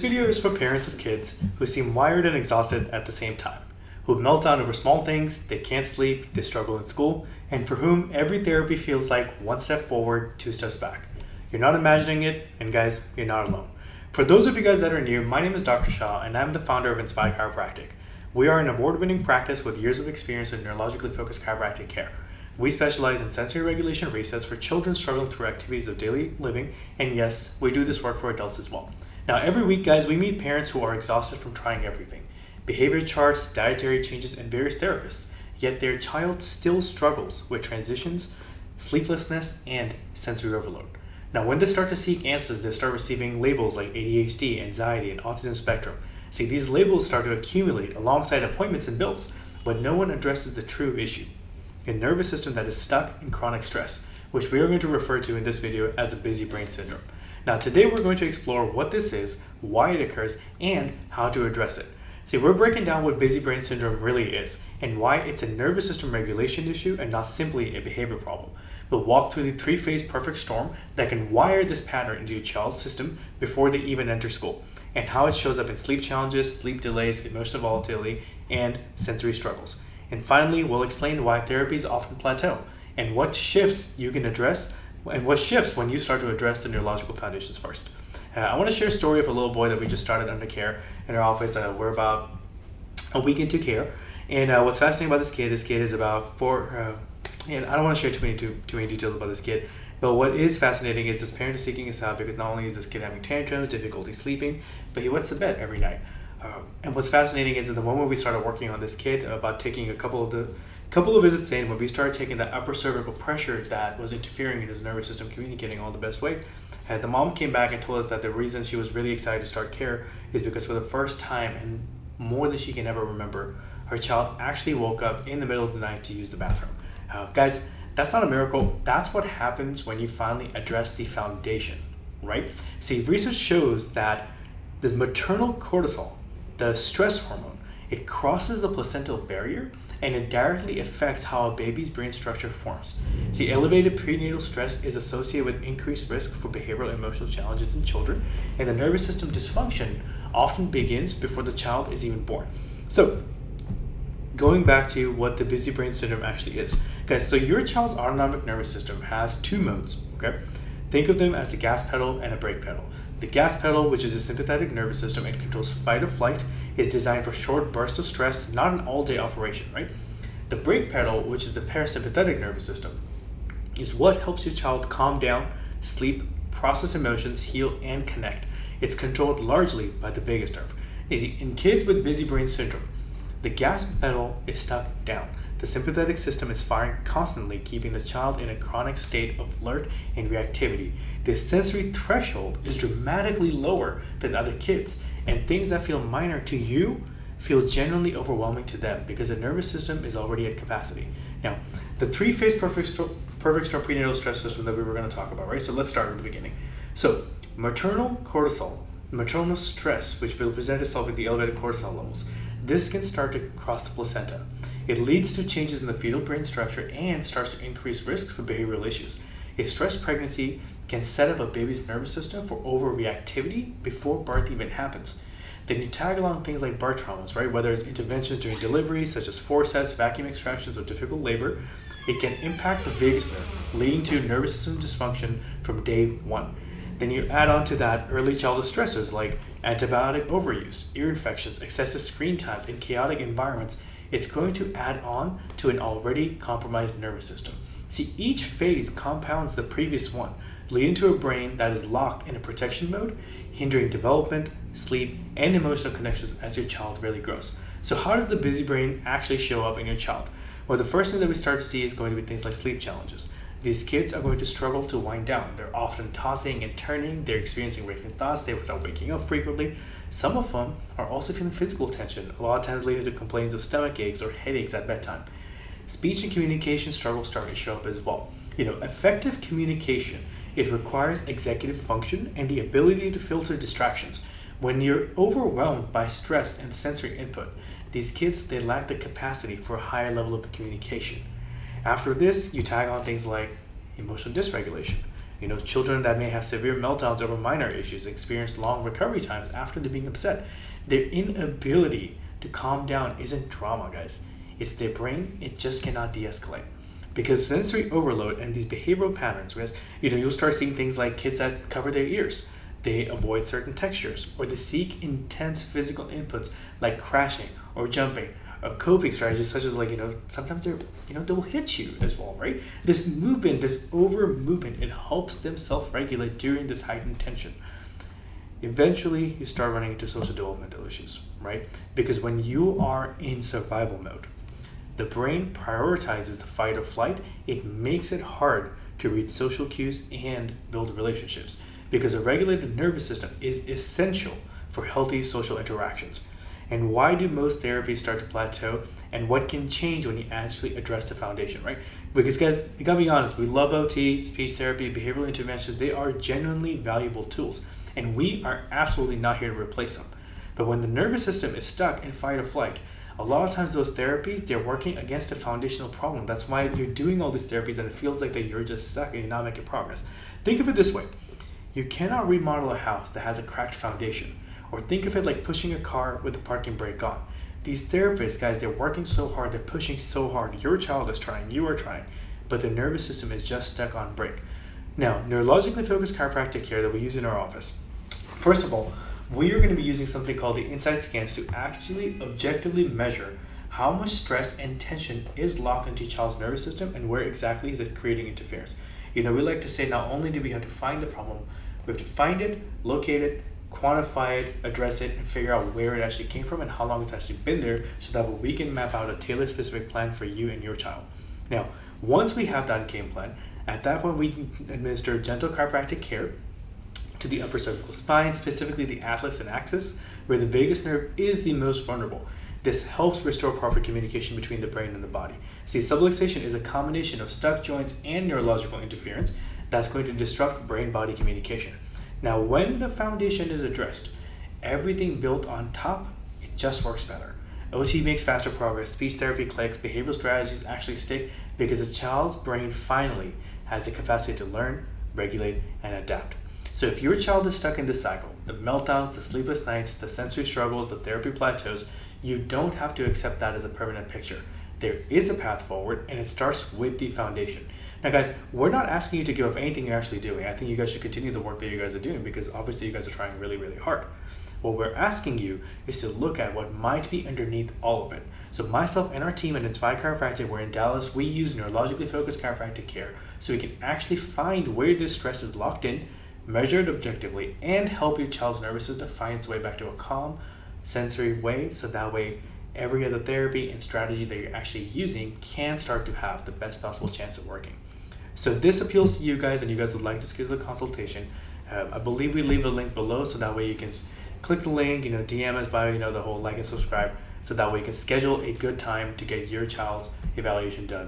This video is for parents of kids who seem wired and exhausted at the same time, who melt down over small things, they can't sleep, they struggle in school, and for whom every therapy feels like one step forward, two steps back. You're not imagining it, and guys, you're not alone. For those of you guys that are new, my name is Dr. Shah, and I'm the founder of Inspire Chiropractic. We are an award-winning practice with years of experience in neurologically focused chiropractic care. We specialize in sensory regulation resets for children struggling through activities of daily living, and yes, we do this work for adults as well. Now, every week, guys, we meet parents who are exhausted from trying everything. Behavior charts, dietary changes, and various therapists. Yet their child still struggles with transitions, sleeplessness, and sensory overload. Now, when they start to seek answers, they start receiving labels like ADHD, anxiety, and autism spectrum. See, these labels start to accumulate alongside appointments and bills, but no one addresses the true issue. A nervous system that is stuck in chronic stress, which we are going to refer to in this video as the busy brain syndrome. Now, today we're going to explore what this is, why it occurs, and how to address it. See, we're breaking down what busy brain syndrome really is and why it's a nervous system regulation issue and not simply a behavior problem. We'll walk through the three-phase perfect storm that can wire this pattern into your child's system before they even enter school, and how it shows up in sleep challenges, sleep delays, emotional volatility, and sensory struggles. And finally, we'll explain why therapies often plateau and what shifts you can address and what shifts when you start to address the neurological foundations first. I want to share a story of a little boy that we just started under care in our office. We're about a week into care, and what's fascinating about this kid is about and I don't want to share too many details about this kid, but what is fascinating is this parent is seeking us out because not only is this kid having tantrums, difficulty sleeping, but he wets the bed every night. And what's fascinating is that the moment we started working on this kid about taking a couple of visits in, when we started taking that upper cervical pressure that was interfering in his nervous system communicating all the best way, the mom came back and told us that the reason she was really excited to start care is because for the first time and more than she can ever remember, her child actually woke up in the middle of the night to use the bathroom. Guys, that's not a miracle. That's what happens when you finally address the foundation, right? See, research shows that the maternal cortisol, the stress hormone, it crosses the placental barrier and it directly affects how a baby's brain structure forms. See, elevated prenatal stress is associated with increased risk for behavioral and emotional challenges in children, and the nervous system dysfunction often begins before the child is even born. So, going back to what the busy brain syndrome actually is. Guys, so your child's autonomic nervous system has two modes, okay? Think of them as the gas pedal and a brake pedal. The gas pedal, which is a sympathetic nervous system and controls fight or flight, is designed for short bursts of stress, not an all-day operation, right? The brake pedal, which is the parasympathetic nervous system, is what helps your child calm down, sleep, process emotions, heal, and connect. It's controlled largely by the vagus nerve. In kids with busy brain syndrome, the gas pedal is stuck down. The sympathetic system is firing constantly, keeping the child in a chronic state of alert and reactivity. The sensory threshold is dramatically lower than other kids, and things that feel minor to you feel genuinely overwhelming to them because the nervous system is already at capacity. Now, the three-phase perfect storm prenatal stress system that we were going to talk about, right? So let's start at the beginning. So, maternal cortisol, maternal stress, which will present itself in the elevated cortisol levels, this can start to cross the placenta. It leads to changes in the fetal brain structure and starts to increase risks for behavioral issues. A stressed pregnancy can set up a baby's nervous system for overreactivity before birth even happens. Then you tag along things like birth traumas, right? Whether it's interventions during delivery, such as forceps, vacuum extractions, or difficult labor, it can impact the vagus nerve, leading to nervous system dysfunction from day one. Then you add on to that early childhood stressors like antibiotic overuse, ear infections, excessive screen times, and chaotic environments. It's going to add on to an already compromised nervous system. See, each phase compounds the previous one, leading to a brain that is locked in a protection mode, hindering development, sleep, and emotional connections as your child really grows. So how does the busy brain actually show up in your child? Well, the first thing that we start to see is going to be things like sleep challenges. These kids are going to struggle to wind down. They're often tossing and turning. They're experiencing racing thoughts. They start waking up frequently. Some of them are also feeling physical tension, a lot of times leading to complaints of stomach aches or headaches at bedtime. Speech and communication struggles start to show up as well. Effective communication, it requires executive function and the ability to filter distractions. When you're overwhelmed by stress and sensory input, these kids, they lack the capacity for a higher level of communication. After this, you tag on things like emotional dysregulation. Children that may have severe meltdowns over minor issues experience long recovery times after they're being upset. Their inability to calm down isn't drama, guys. It's their brain, it just cannot de-escalate. Because sensory overload and these behavioral patterns, whereas, you'll start seeing things like kids that cover their ears. They avoid certain textures, or they seek intense physical inputs like crashing or jumping, or coping strategies such as sometimes they will hit you as well, right? This movement, this over movement, it helps them self-regulate during this heightened tension. Eventually, you start running into social developmental issues, right? Because when you are in survival mode, the brain prioritizes the fight or flight. It makes it hard to read social cues and build relationships, because a regulated nervous system is essential for healthy social interactions. And why do most therapies start to plateau, and what can change when you actually address the foundation, right? Because guys, you gotta be honest, we love OT, speech therapy, behavioral interventions. They are genuinely valuable tools, and we are absolutely not here to replace them. But when the nervous system is stuck in fight or flight, a lot of times those therapies, they're working against a foundational problem. That's why you're doing all these therapies and it feels like that you're just stuck and you're not making progress. Think of it this way. You cannot remodel a house that has a cracked foundation, or think of it like pushing a car with the parking brake on. These therapists, guys, they're working so hard, they're pushing so hard. Your child is trying, you are trying, but the nervous system is just stuck on brake. Now, neurologically focused chiropractic care that we use in our office. First of all, we are going to be using something called the insight scans to actually objectively measure how much stress and tension is locked into your child's nervous system and where exactly is it creating interference. We like to say not only do we have to find the problem, we have to find it, locate it, quantify it, address it, and figure out where it actually came from and how long it's actually been there, so that we can map out a tailored specific plan for you and your child. Now, once we have that game plan, at that point we can administer gentle chiropractic care to the upper cervical spine, specifically the atlas and axis, where the vagus nerve is the most vulnerable. This helps restore proper communication between the brain and the body. See, subluxation is a combination of stuck joints and neurological interference that's going to disrupt brain-body communication. Now, when the foundation is addressed, everything built on top, it just works better. OT makes faster progress, speech therapy clicks, behavioral strategies actually stick, because a child's brain finally has the capacity to learn, regulate, and adapt. So if your child is stuck in this cycle, the meltdowns, the sleepless nights, the sensory struggles, the therapy plateaus, you don't have to accept that as a permanent picture. There is a path forward, and it starts with the foundation. Now guys, we're not asking you to give up anything you're actually doing. I think you guys should continue the work that you guys are doing, because obviously you guys are trying really, really hard. What we're asking you is to look at what might be underneath all of it. So myself and our team at Inspire Chiropractic, we're in Dallas, we use neurologically focused chiropractic care so we can actually find where this stress is locked in, measure it objectively, and help your child's nervous system find its way back to a calm, sensory way, so that way every other therapy and strategy that you're actually using can start to have the best possible chance of working. So if this appeals to you guys and you guys would like to schedule a consultation, I believe we leave a link below, so that way you can click the link, DM us by, the whole like and subscribe, so that way you can schedule a good time to get your child's evaluation done.